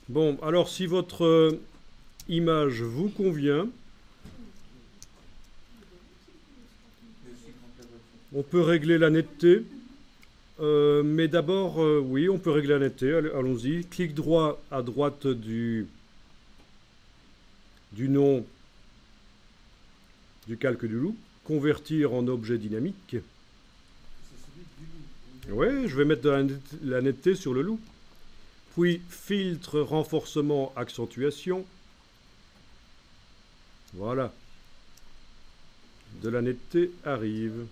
Bon, alors si votre image vous convient, on peut régler la netteté. Mais d'abord, oui, on peut régler la netteté. Allons-y. Clic droit à droite du nom du calque du loup. Convertir en objet dynamique. Oui, je vais mettre de la netteté sur le loup. Puis filtre, renforcement, accentuation. Voilà. De la netteté arrive.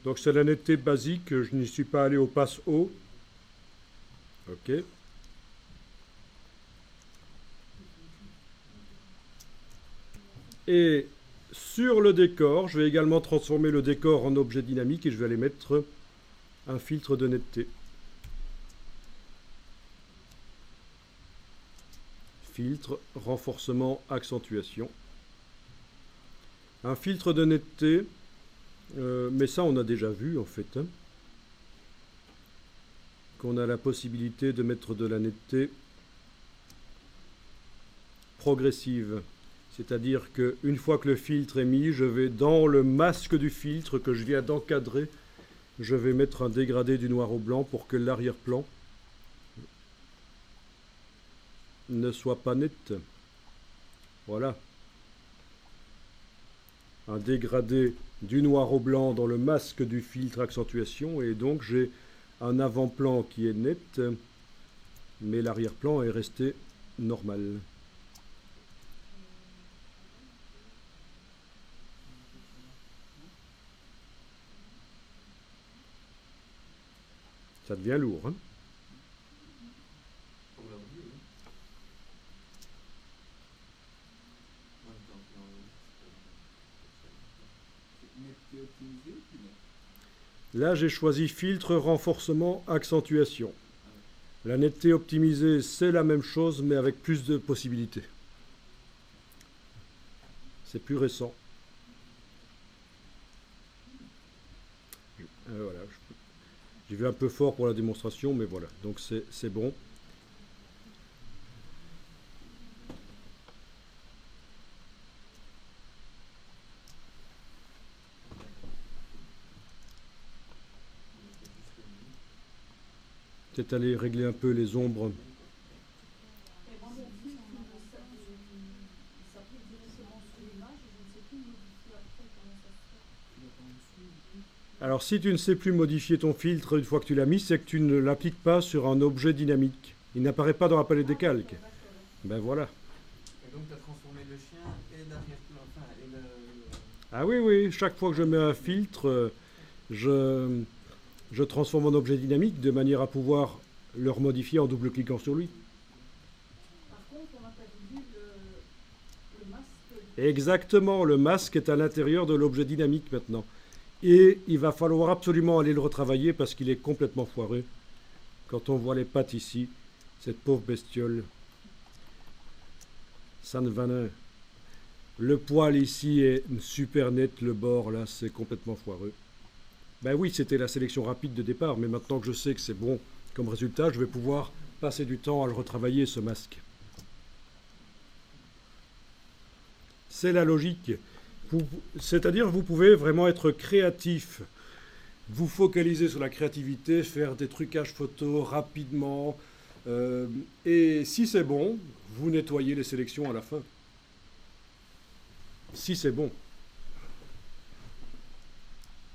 Donc c'est la netteté basique, je n'y suis pas allé au passe haut. Ok. Et sur le décor, je vais également transformer le décor en objet dynamique et je vais aller mettre un filtre de netteté. Filtre, renforcement, accentuation. Un filtre de netteté, mais ça on a déjà vu en fait, hein, qu'on a la possibilité de mettre de la netteté progressive. C'est-à-dire qu'une fois que le filtre est mis, je vais dans le masque du filtre que je viens d'encadrer, je vais mettre un dégradé du noir au blanc pour que l'arrière-plan ne soit pas net. Voilà. Un dégradé du noir au blanc dans le masque du filtre accentuation et donc j'ai un avant-plan qui est net, mais l'arrière-plan est resté normal. Ça devient lourd, hein? Là, j'ai choisi filtre, renforcement, accentuation. La netteté optimisée, c'est la même chose, mais avec plus de possibilités. C'est plus récent. Voilà, j'y vais un peu fort pour la démonstration, mais voilà, donc c'est bon. Peut-être aller régler un peu les ombres. Alors si tu ne sais plus modifier ton filtre une fois que tu l'as mis, c'est que tu ne l'appliques pas sur un objet dynamique. Il n'apparaît pas dans la palette des calques. Ben voilà. Et donc tu as transformé le chien et l'arrière-plan, enfin, et le... Ah oui, oui, chaque fois que je mets un filtre, je transforme en objet dynamique de manière à pouvoir le remodifier en double-cliquant sur lui. Par contre, on n'a pas vu le masque. Exactement, le masque est à l'intérieur de l'objet dynamique maintenant. Et il va falloir absolument aller le retravailler parce qu'il est complètement foireux. Quand on voit les pattes ici, cette pauvre bestiole, ça ne va rien. Le poil ici est super net, le bord là, c'est complètement foireux. Ben oui, c'était la sélection rapide de départ, mais maintenant que je sais que c'est bon comme résultat, je vais pouvoir passer du temps à le retravailler, ce masque. C'est la logique. C'est-à-dire vous pouvez vraiment être créatif, vous focaliser sur la créativité, faire des trucages photos rapidement, et si c'est bon, vous nettoyez les sélections à la fin. Si c'est bon.